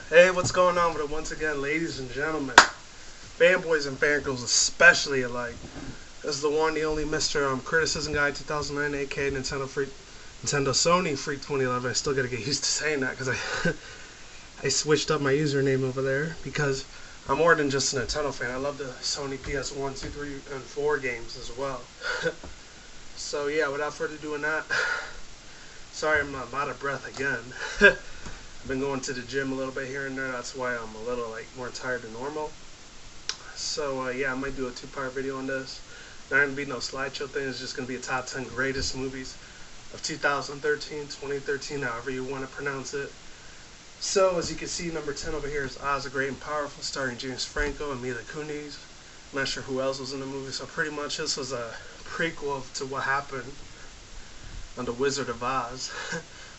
Hey, what's going on with it once again, ladies and gentlemen? Fanboys and fangirls especially alike. This is the one, the only Mr. Criticism Guy 2009, aka Nintendo Sony Freak 2011. I still gotta get used to saying that because I switched up my username over there because I'm more than just a Nintendo fan. I love the Sony PS1, 2, 3, and 4 games as well. So yeah, without further ado in that, sorry I'm out of breath again. I've been going to the gym a little bit here and there. That's why I'm a little more tired than normal. So yeah, I might do a two-part video on this. Not gonna be no slideshow thing. It's just gonna be a top 10 greatest movies of 2013, 2013, however you want to pronounce it. So as you can see, number 10 over here is Oz the Great and Powerful, starring James Franco and Mila Kunis. I'm not sure who else was in the movie. So pretty much this was a prequel to what happened on The Wizard of Oz.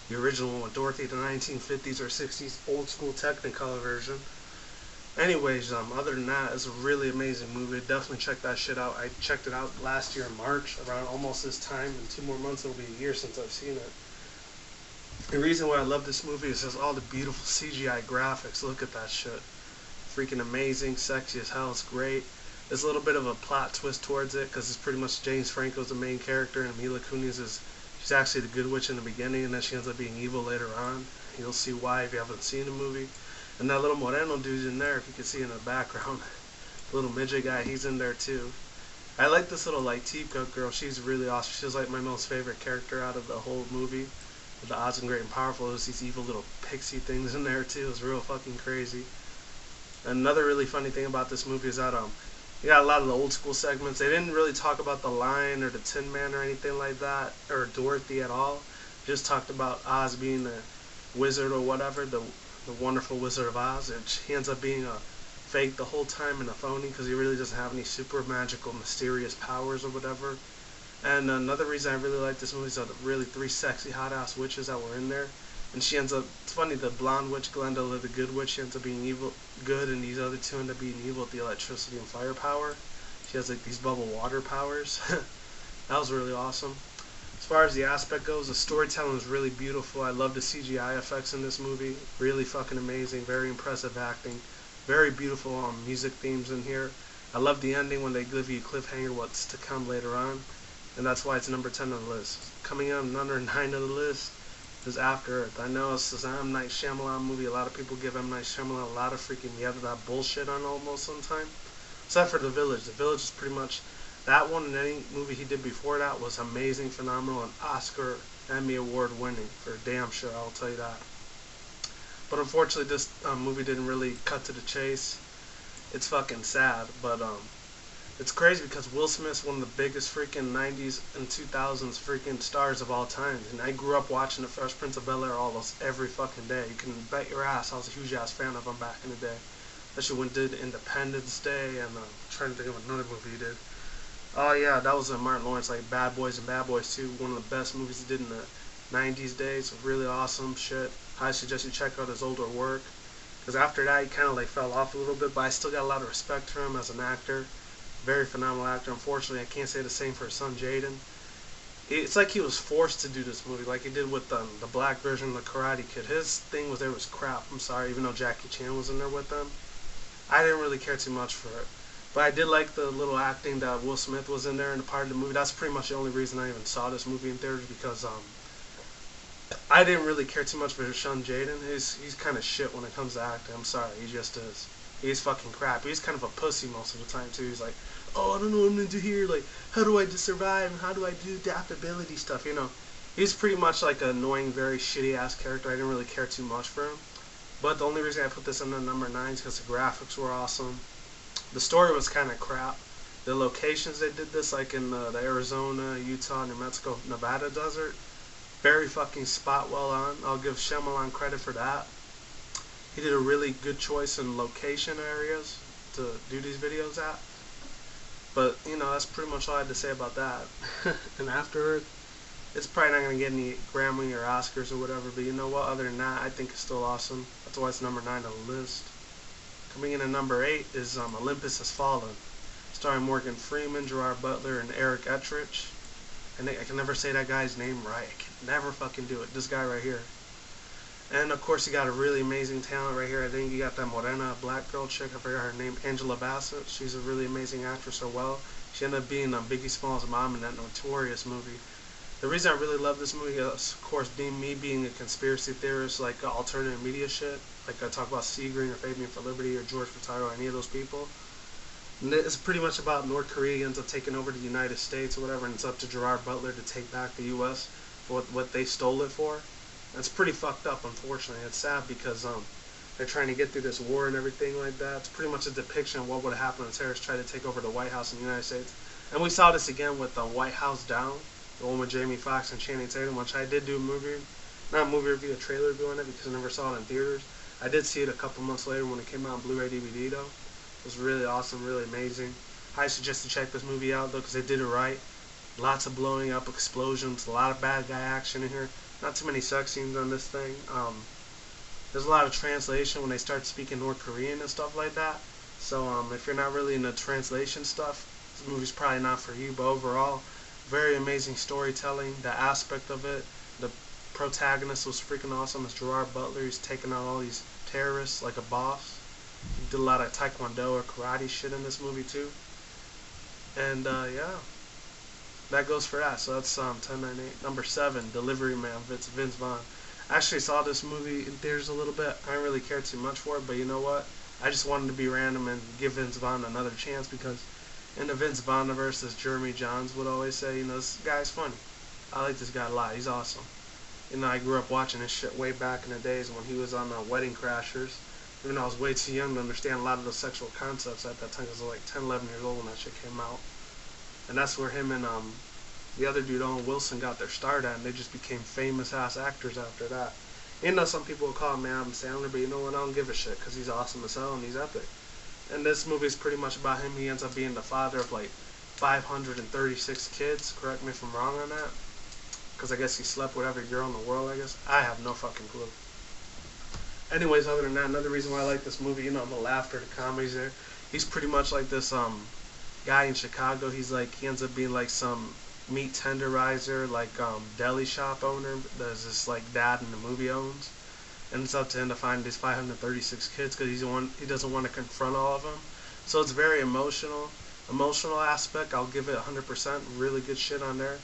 The original one with Dorothy, the 1950s or 60s old school Technicolor version. Anyways, other than that, it's a really amazing movie. Definitely check that shit out. I checked it out last year in March, around almost this time. In 2 more months, it'll be a year since I've seen it. The reason why I love this movie is just all the beautiful CGI graphics. Look at that shit. Freaking amazing, sexy as hell. It's great. There's a little bit of a plot twist towards it because it's pretty much James Franco's the main character and Mila Kunis is she's actually the good witch in the beginning, and then she ends up being evil later on. You'll see why if you haven't seen the movie. And that little Moreno dude's in there, if you can see in the background. The little midget guy, he's in there too. I like this little teacup girl. She's really awesome. She's like my most favorite character out of the whole movie. With the Oz and Great and Powerful, there's these evil little pixie things in there too. It's real fucking crazy. Another really funny thing about this movie is that you got a lot of the old school segments. They didn't really talk about the Lion or the Tin Man or anything like that, or Dorothy at all. Just talked about Oz being the wizard or whatever, the wonderful Wizard of Oz. And he ends up being a fake the whole time and a phony because he really doesn't have any super magical, mysterious powers or whatever. And another reason I really like this movie is that really 3 sexy, hot-ass witches that were in there. And she ends up, it's funny, the blonde witch, Glenda, the good witch, she ends up being evil, good, and these other two end up being evil with the electricity and fire power. She has these bubble water powers. That was really awesome. As far as the aspect goes, the storytelling is really beautiful. I love the CGI effects in this movie. Really fucking amazing. Very impressive acting. Very beautiful music themes in here. I love the ending when they give you a cliffhanger what's to come later on. And that's why it's number 10 on the list. Coming in number 9 on the list is After Earth. I know it's an M. Night Shyamalan movie. A lot of people give M. Night Shyamalan a lot of freaking that bullshit on almost sometimes. Except for The Village. The Village is pretty much that one, and any movie he did before that was amazing, phenomenal, and Oscar, Emmy Award winning for damn sure, I'll tell you that. But unfortunately this movie didn't really cut to the chase. It's fucking sad, but it's crazy because Will Smith's one of the biggest freaking 90s and 2000s freaking stars of all time. And I grew up watching The Fresh Prince of Bel-Air almost every fucking day. You can bet your ass I was a huge ass fan of him back in the day. Especially when he did Independence Day, and I'm trying to think of another movie he did. Oh yeah, that was Martin Lawrence, like Bad Boys and Bad Boys 2. One of the best movies he did in the 90s days. Really awesome shit. I suggest you check out his older work. Because after that he kind of fell off a little bit, but I still got a lot of respect for him as an actor. Very phenomenal actor. Unfortunately, I can't say the same for his son Jaden. It's like he was forced to do this movie, like he did with the black version of The Karate Kid. His thing was crap. I'm sorry, even though Jackie Chan was in there with them. I didn't really care too much for it. But I did like the little acting that Will Smith was in there in the part of the movie. That's pretty much the only reason I even saw this movie in theaters, because I didn't really care too much for his son Jaden. He's kind of shit when it comes to acting. I'm sorry, he just is. He's fucking crap. He's kind of a pussy most of the time too. He's like, oh, I don't know what I'm gonna do here. Like, how do I just survive? And how do I do adaptability stuff? You know, he's pretty much like an annoying, very shitty ass character. I didn't really care too much for him. But the only reason I put this in the number 9 is because the graphics were awesome. The story was kind of crap. The locations they did this, like in the Arizona, Utah, New Mexico, Nevada desert, very fucking spot well on. I'll give Shyamalan credit for that. He did a really good choice in location areas to do these videos at. But, you know, that's pretty much all I had to say about that. And After Earth, it's probably not going to get any Grammy or Oscars or whatever, but you know what, other than that, I think it's still awesome. That's why it's number 9 on the list. Coming in at number 8 is Olympus Has Fallen, starring Morgan Freeman, Gerard Butler, and Eric Etridge. I can never say that guy's name right. I can never fucking do it. This guy right here. And of course, you got a really amazing talent right here. I think you got that Morena black girl chick. I forgot her name, Angela Bassett. She's a really amazing actress as well. She ended up being Biggie Smalls' mom in that notorious movie. The reason I really love this movie is, of course, me being a conspiracy theorist, like alternative media shit. Like I talk about C. Green or Fabian for Liberty or George Furtado or any of those people. And it's pretty much about North Korea ends up taking over the United States or whatever, and it's up to Gerard Butler to take back the U.S. for what they stole it for. It's pretty fucked up, unfortunately. It's sad because they're trying to get through this war and everything like that. It's pretty much a depiction of what would happen when terrorists tried to take over the White House in the United States. And we saw this again with the White House Down, the one with Jamie Foxx and Channing Tatum, which I did do a movie, not a movie review, a trailer review on it because I never saw it in theaters. I did see it a couple months later when it came out on Blu-ray DVD though. It was really awesome, really amazing. I suggest to check this movie out though because they did it right. Lots of blowing up, explosions, a lot of bad guy action in here. Not too many sex scenes on this thing. There's a lot of translation when they start speaking North Korean and stuff like that. So if you're not really into translation stuff, this movie's probably not for you. But overall, very amazing storytelling. The aspect of it, the protagonist was freaking awesome. It's Gerard Butler. He's taking out all these terrorists like a boss. He did a lot of taekwondo or karate shit in this movie too. And yeah. That goes for that. So that's 1098. Number 7, Delivery Man, Vince Vaughn. I actually saw this movie in theaters a little bit. I didn't really care too much for it, but you know what? I just wanted to be random and give Vince Vaughn another chance because in the Vince Vaughnverse, as Jeremy Johns would always say, you know, this guy's funny. I like this guy a lot. He's awesome. You know, I grew up watching this shit way back in the days when he was on Wedding Crashers. Even though I was way too young to understand a lot of those sexual concepts at that time because I was like 10, 11 years old when that shit came out. And that's where him and the other dude, Owen Wilson, got their start at, and they just became famous-ass actors after that. You know, some people will call him Adam Sandler, but you know what? I don't give a shit, because he's awesome as hell, and he's epic. And this movie is pretty much about him. He ends up being the father of, like, 536 kids. Correct me if I'm wrong on that. Because I guess he slept with every girl in the world, I guess. I have no fucking clue. Anyways, other than that, another reason why I like this movie, you know, the laughter, the comedy's there. He's pretty much like this, guy in Chicago. He ends up being like some meat tenderizer, like deli shop owner. There's this like dad in the movie owns, and it's up to him to find these 536 kids because he doesn't want to confront all of them. So it's very emotional aspect. I'll give it 100%. Really good shit on there.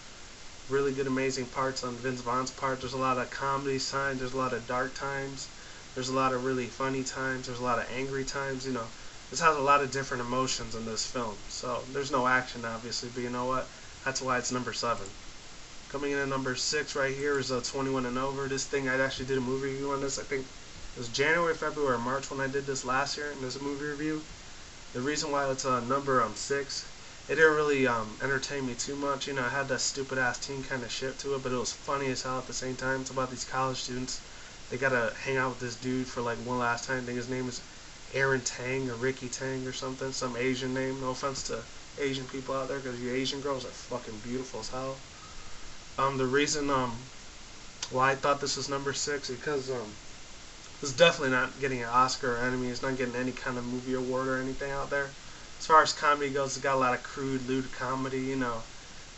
Really good, amazing parts on Vince Vaughn's part. There's a lot of comedy times. There's a lot of dark times. There's a lot of really funny times. There's a lot of angry times. You know. This has a lot of different emotions in this film. So there's no action, obviously, but you know what? That's why it's number 7. Coming in at number 6 right here is 21 and Over. This thing, I actually did a movie review on this. I think it was January, February, or March when I did this last year, and there's a movie review. The reason why it's number 6, it didn't really entertain me too much. You know, it had that stupid-ass teen kind of shit to it, but it was funny as hell at the same time. It's about these college students. They gotta hang out with this dude for like one last time. I think his name is Aaron Tang or Ricky Tang or something, some Asian name. No offense to Asian people out there, because you Asian girls are fucking beautiful as hell. The reason why I thought this was number 6 is because it's definitely not getting an Oscar or anything. It's not getting any kind of movie award or anything out there. As far as comedy goes, it's got a lot of crude, lewd comedy. You know,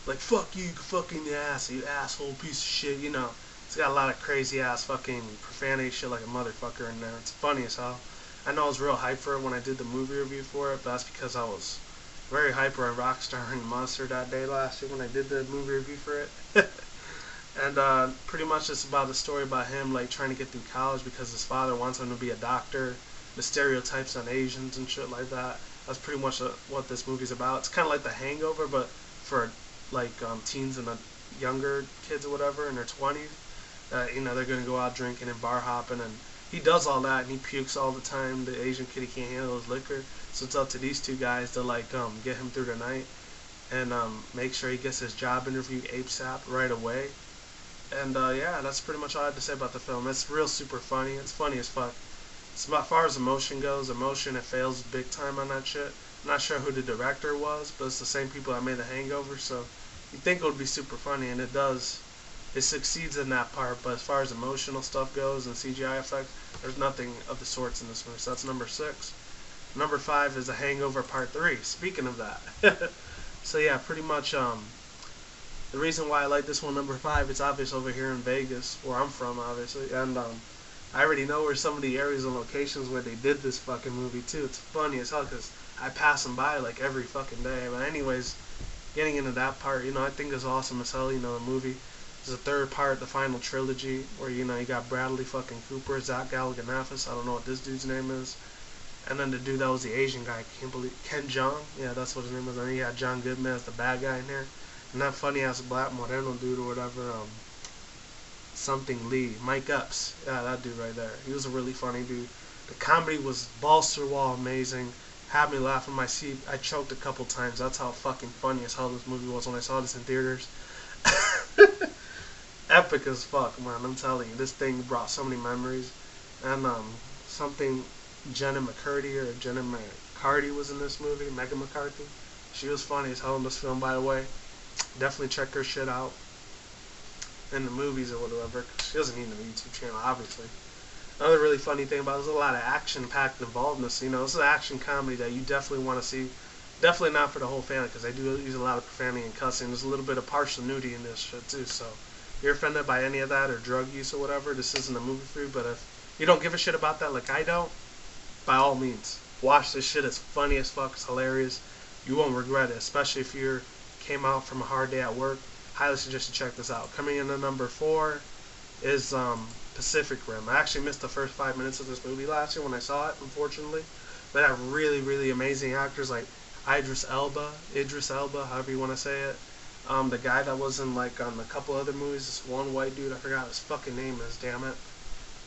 like fuck you fucking ass, you asshole piece of shit. You know, it's got a lot of crazy ass fucking profanity shit like a motherfucker in there. It's funny as hell. I know I was real hyped for it when I did the movie review for it, but that's because I was very hyper on Rockstar and Monster that day last year when I did the movie review for it. And pretty much it's about the story about him like trying to get through college because his father wants him to be a doctor, the stereotypes on Asians and shit like that. That's pretty much what this movie's about. It's kind of like The Hangover, but for like teens and younger kids or whatever in their 20s. You know, they're going to go out drinking and bar hopping, and he does all that and he pukes all the time. The Asian kid, he can't handle his liquor, so it's up to these two guys to like get him through the night and make sure he gets his job interview ASAP right away. And yeah, that's pretty much all I had to say about the film. It's real super funny. It's funny as fuck. As far as emotion goes, it fails big time on that shit. I'm not sure who the director was, but it's the same people that made The Hangover, so you'd think it would be super funny, and it does. It succeeds in that part, but as far as emotional stuff goes and CGI effects, there's nothing of the sorts in this movie. So that's number 6. Number 5 is The Hangover Part 3. Speaking of that. So yeah, pretty much the reason why I like this one, number 5, it's obvious over here in Vegas, where I'm from, obviously, and I already know where some of the areas and locations where they did this fucking movie too. It's funny as hell because I pass them by like every fucking day. But anyways, getting into that part, I think is awesome as hell. The movie is the third part, the final trilogy, where you got Bradley fucking Cooper, Zach Galifianakis. I don't know what this dude's name is. And then the dude that was the Asian guy, I can't believe, Ken Jeong. Yeah, that's what his name was. And then you got John Goodman as the bad guy in there. And that funny ass black Moreno dude or whatever, something Lee, Mike Epps. Yeah, that dude right there. He was a really funny dude. The comedy was balls to the wall amazing. Had me laughing my seat. I choked a couple times. That's how fucking funny as hell this movie was when I saw this in theaters. Epic as fuck, man. I'm telling you, this thing brought so many memories. And something Jenna McCurdy or Jenna McCarty was in this movie. Megan McCarthy. She was funny as hell in this film, by the way. Definitely check her shit out in the movies or whatever. 'Cause she doesn't need a YouTube channel, obviously. Another really funny thing about it, there's a lot of action-packed involved in this. This is an action comedy that you definitely want to see. Definitely not for the whole family, because they do use a lot of profanity and cussing. There's a little bit of partial nudity in this shit, too. So if you're offended by any of that or drug use or whatever, this isn't a movie for you. But if you don't give a shit about that like I don't, by all means, watch this shit. It's funny as fuck. It's hilarious. You won't regret it, especially if you came out from a hard day at work. Highly suggest you check this out. Coming in at number 4 is Pacific Rim. I actually missed the first 5 minutes of this movie last year when I saw it, unfortunately. But I have really, really amazing actors like Idris Elba, however you want to say it. The guy that was in a couple other movies, this one white dude, I forgot his fucking name is, damn it.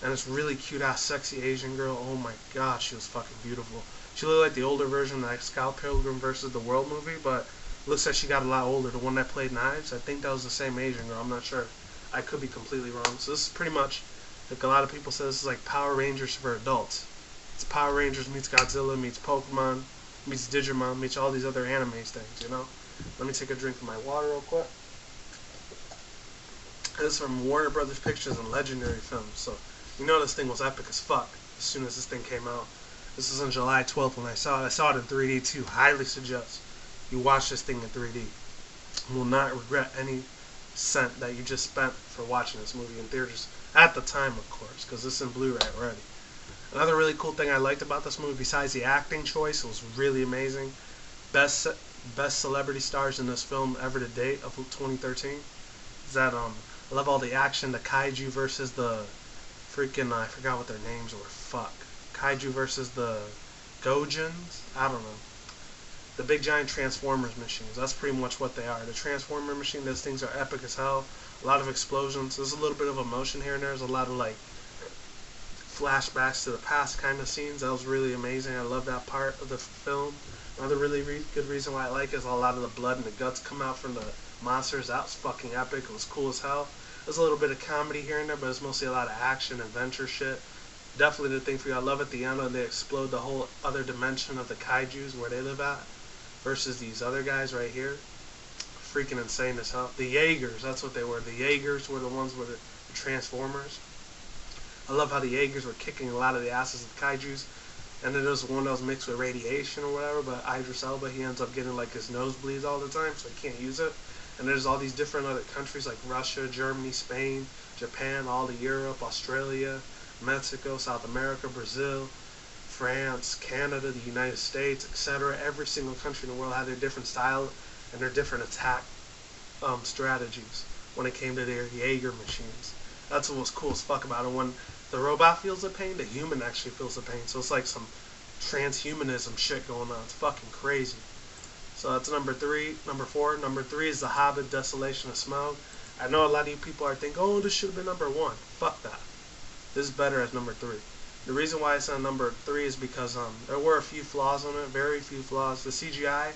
And this really cute ass sexy Asian girl, oh my god, she was fucking beautiful. She looked like the older version of Scott Pilgrim vs. the World movie, but looks like she got a lot older. The one that played Knives, I think that was the same Asian girl, I'm not sure. I could be completely wrong. So this is pretty much, like a lot of people say, this is like Power Rangers for adults. It's Power Rangers meets Godzilla, meets Pokemon, meets Digimon, meets all these other anime things, Let me take a drink of my water real quick. This is from Warner Brothers Pictures and Legendary Films, so this thing was epic as fuck as soon as this thing came out. This was on July 12th when I saw it. I saw it in 3D too. Highly suggest you watch this thing in 3D. You will not regret any cent that you just spent for watching this movie in theaters at the time, of course, because this is in Blu-ray already. Another really cool thing I liked about this movie, besides the acting choice, it was really amazing. Best celebrity stars in this film ever to date of 2013 is that I love all the action, the kaiju versus the freaking I forgot what their names were. Fuck, kaiju versus the Gojins. I don't know. The big giant Transformers machines. That's pretty much what they are. The Transformer machine, those things are epic as hell. A lot of explosions. There's a little bit of emotion here and there. There's a lot of flashbacks to the past kind of scenes. That was really amazing. I love that part of the film. Another really good reason why I like it is a lot of the blood and the guts come out from the monsters. That was fucking epic. It was cool as hell. There's a little bit of comedy here and there, but it's mostly a lot of action, adventure shit. Definitely the thing for you. I love at the end when they explode the whole other dimension of the kaijus where they live at versus these other guys right here. Freaking insane as hell. The Jaegers, that's what they were. The Jaegers were the ones with the Transformers. I love how the Jaegers were kicking a lot of the asses of the kaijus. And then there's one that was mixed with radiation or whatever, but Idris Elba, he ends up getting his nosebleeds all the time, so he can't use it. And there's all these different other countries like Russia, Germany, Spain, Japan, all of Europe, Australia, Mexico, South America, Brazil, France, Canada, the United States, etc. Every single country in the world had their different style and their different attack strategies when it came to their Jaeger machines. That's what was cool as fuck about it. When the robot feels the pain, the human actually feels the pain. So it's like some transhumanism shit going on. It's fucking crazy. So that's number 3. Number 4. Number 3 is The Hobbit, Desolation of Smaug. I know a lot of you people are thinking, oh, this should have been number 1. Fuck that. This is better as number 3. The reason why it's on number 3 is because there were a few flaws on it. Very few flaws. The CGI,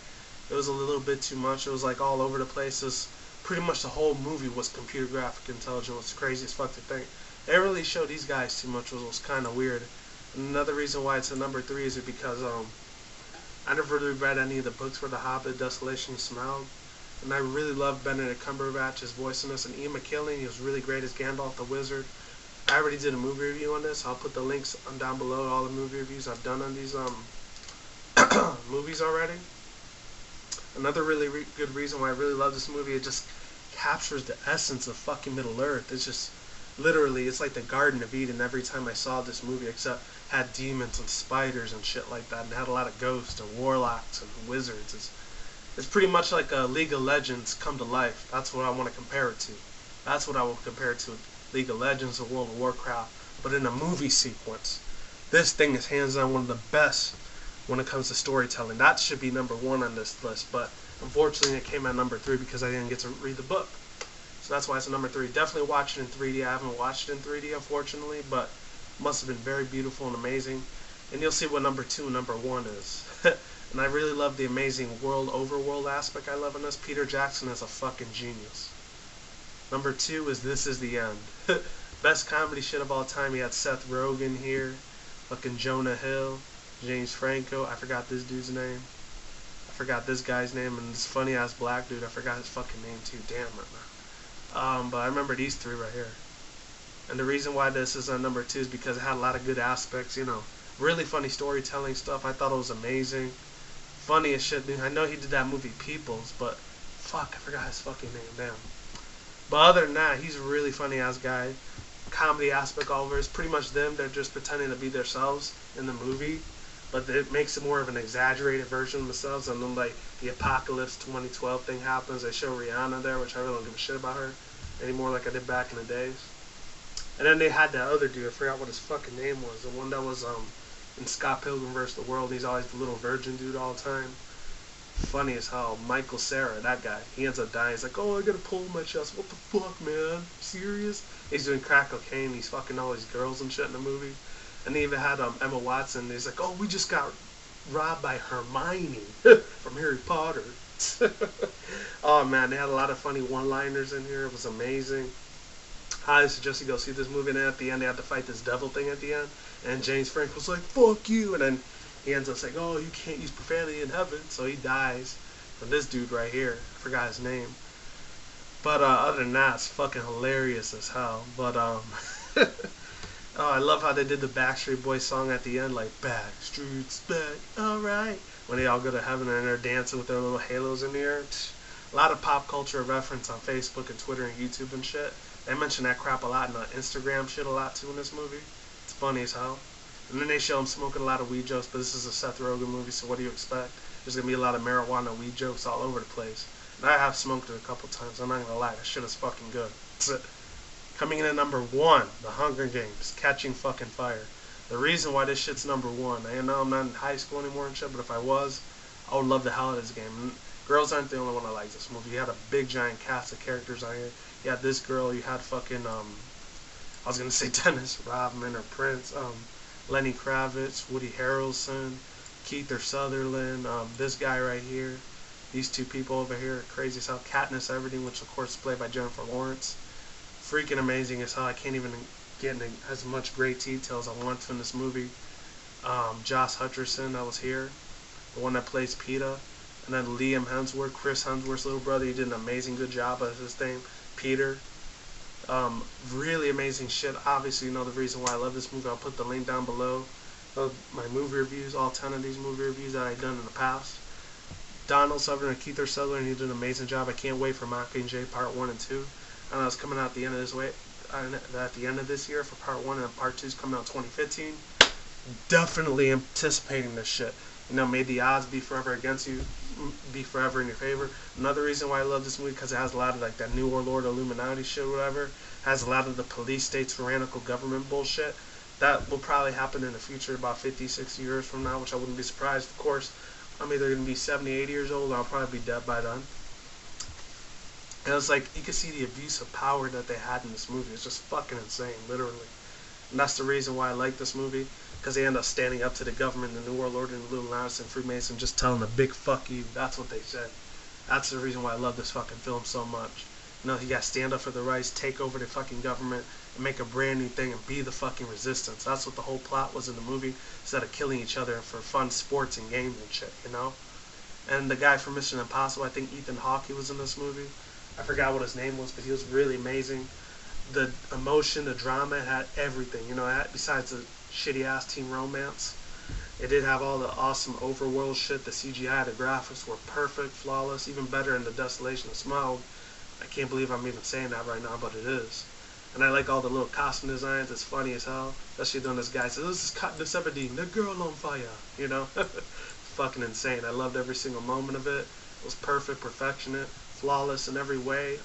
it was a little bit too much. It was all over the place. It was pretty much the whole movie was computer graphic intelligence. It's crazy as fuck to think. They didn't really show these guys too much, which was kind of weird. And another reason why it's at number 3 is because I never really read any of the books for The Hobbit, Desolation of Smaug, and I really love Benedict Cumberbatch's voice in this, and Ian McKellen, he was really great as Gandalf the Wizard. I already did a movie review on this. I'll put the links down below, all the movie reviews I've done on these movies already. Another really good reason why I really love this movie, it just captures the essence of fucking Middle-earth. It's just Literally, it's like the Garden of Eden every time I saw this movie, except had demons and spiders and shit like that, and had a lot of ghosts and warlocks and wizards. It's pretty much like a League of Legends come to life. That's what I want to compare it to. That's what I will compare it to. League of Legends or World of Warcraft, but in a movie sequence. This thing is hands down one of the best when it comes to storytelling. That should be number 1 on this list, but unfortunately it came at number 3 because I didn't get to read the book. So that's why it's number 3. Definitely watch it in 3D. I haven't watched it in 3D, unfortunately, but it must have been very beautiful and amazing. And you'll see what number 2 and number 1 is. And I really love the amazing overworld aspect I love in this. Peter Jackson is a fucking genius. Number 2 is This Is the End. Best comedy shit of all time. You had Seth Rogen here, fucking Jonah Hill, James Franco. I forgot this dude's name. I forgot this guy's name, and this funny ass black dude. I forgot his fucking name too. Damn it. But I remember these 3 right here. And the reason why this is on number 2 is because it had a lot of good aspects. You know, really funny storytelling stuff. I thought it was amazing. Funny as shit, dude. I know he did that movie Peoples, but fuck, I forgot his fucking name. Damn. But other than that, he's a really funny ass guy. Comedy aspect all over. It's pretty much them. They're just pretending to be themselves in the movie, but it makes it more of an exaggerated version of themselves. And then like the Apocalypse 2012 thing happens. They show Rihanna there, which I really don't give a shit about her anymore, like I did back in the days. And then they had that other dude. I forgot what his fucking name was. The one that was in Scott Pilgrim vs. the World. He's always the little virgin dude all the time. Funny as hell. Michael Cera, that guy. He ends up dying. He's like, oh, I got a pull in my chest. What the fuck, man? Serious? He's doing crack cocaine. He's fucking all these girls and shit in the movie. And they even had Emma Watson. He's like, oh, we just got robbed by Hermione from Harry Potter. Oh, man. They had a lot of funny one-liners in here. It was amazing. I suggest you go see this movie. And then at the end, they had to fight this devil thing at the end. And James Franco was like, fuck you. And then he ends up saying, oh, you can't use profanity in heaven. So he dies from this dude right here. I forgot his name. But other than that, it's fucking hilarious as hell. But, oh, I love how they did the Backstreet Boys song at the end. Like, Backstreet's back, alright. When they all go to heaven and they're dancing with their little halos in the air. A lot of pop culture reference on Facebook and Twitter and YouTube and shit. They mention that crap a lot in the Instagram shit a lot too in this movie. It's funny as hell. And then they show him smoking a lot of weed jokes, but this is a Seth Rogen movie, so what do you expect? There's going to be a lot of marijuana weed jokes all over the place. And I have smoked it a couple times, I'm not going to lie, that shit is fucking good. Coming in at number 1, The Hunger Games, Catching Fucking Fire. The reason why this shit's number 1, I know I'm not in high school anymore and shit, but if I was, I would love the hell out of this game. And girls aren't the only one that likes this movie. You had a big giant cast of characters on here. You had this girl, you had fucking, I was going to say Dennis Rodman or Prince, Lenny Kravitz, Woody Harrelson, Keith Sutherland, this guy right here, these 2 people over here, crazy as hell, Katniss Everdeen, which of course is played by Jennifer Lawrence. Freaking amazing as hell. I can't even get into as much great details I want to in this movie. Josh Hutcherson, that was here, the one that plays Peeta. And then Liam Hemsworth, Chris Hemsworth's little brother, he did an amazing good job of his name, Peter. Really amazing shit. Obviously, you know the reason why I love this movie. I'll put the link down below of my movie reviews, all 10 of these movie reviews that I've done in the past. Donald Sutherland and Keith Sutherland, he did an amazing job. I can't wait for Mockingjay Part 1 and 2. I know it's coming out at the end of this year for Part 1, and Part 2 is coming out 2015. Definitely anticipating this shit. You know, may the odds be forever against you, be forever in your favor. Another reason why I love this movie, because it has a lot of like that New World Illuminati shit or whatever. Has a lot of the police state tyrannical government bullshit. That will probably happen in the future about 50, 60 years from now, which I wouldn't be surprised. Of course, I'm either going to be 70, 80 years old, or I'll probably be dead by then. And it's like, you can see the abuse of power that they had in this movie. It's just fucking insane, literally. And that's the reason why I like this movie, because they end up standing up to the government, the New World Order, and the Illuminati and Freemason, just telling them a big fuck you. That's what they said. That's the reason why I love this fucking film so much. You know, you gotta stand up for the rights, take over the fucking government, and make a brand new thing, and be the fucking resistance. That's what the whole plot was in the movie, instead of killing each other for fun sports and games and shit, you know? And the guy from Mission Impossible, I think Ethan Hawke, he was in this movie. I forgot what his name was, but he was really amazing. The emotion, the drama, it had everything, you know, besides the shitty-ass teen romance. It did have all the awesome overworld shit, the CGI, the graphics were perfect, flawless, even better in the Desolation of Smaug. I can't believe I'm even saying that right now, but it is. And I like all the little costume designs. It's funny as hell. Especially doing this guy says, this is Katniss Everdeen, the girl on fire. You know? Fucking insane. I loved every single moment of it. It was perfect, perfectionate, flawless in every way.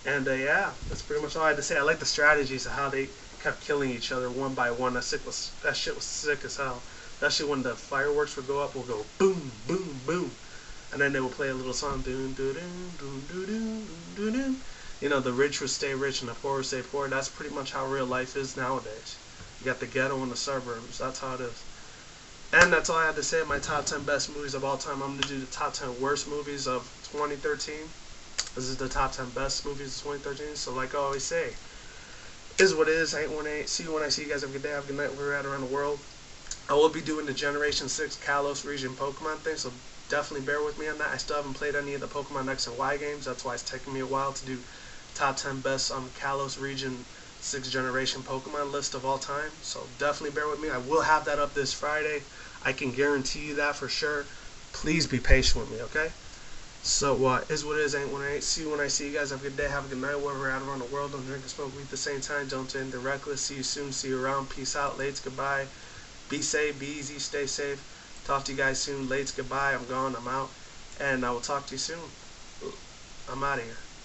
Yeah, that's pretty much all I had to say. I like the strategies of how they kept killing each other one by one. That shit was sick as hell. Especially when the fireworks would go up, we'll go boom, boom, boom. And then they would play a little song, doon, doon, doon, doon, doon, doon, doon. You know, the rich would stay rich and the poor would stay poor. That's pretty much how real life is nowadays. You got the ghetto and the suburbs. That's how it is. And that's all I had to say. My top 10 best movies of all time. I'm going to do the top 10 worst movies of 2013. This is the top 10 best movies of 2013. So like I always say, is what it is. I ain't 1-8. See you when I see you guys. Have a good day. Have a good night. Where we're at around the world. I will be doing the Generation 6 Kalos region Pokemon thing. So definitely bear with me on that. I still haven't played any of the Pokemon X and Y games. That's why it's taking me a while to do top 10 best Kalos region 6th generation Pokemon list of all time. So definitely bear with me. I will have that up this Friday. I can guarantee you that for sure. Please be patient with me, okay? So is what it is, ain't 1-8. See you when I see you guys. Have a good day. Have a good night. Wherever we're at around the world. Don't drink and smoke weed at the same time. Don't end the reckless. See you soon. See you around. Peace out. Lates. Goodbye. Be safe. Be easy. Stay safe. Talk to you guys soon. Lates. Goodbye. I'm gone. I'm out. And I will talk to you soon. I'm out of here.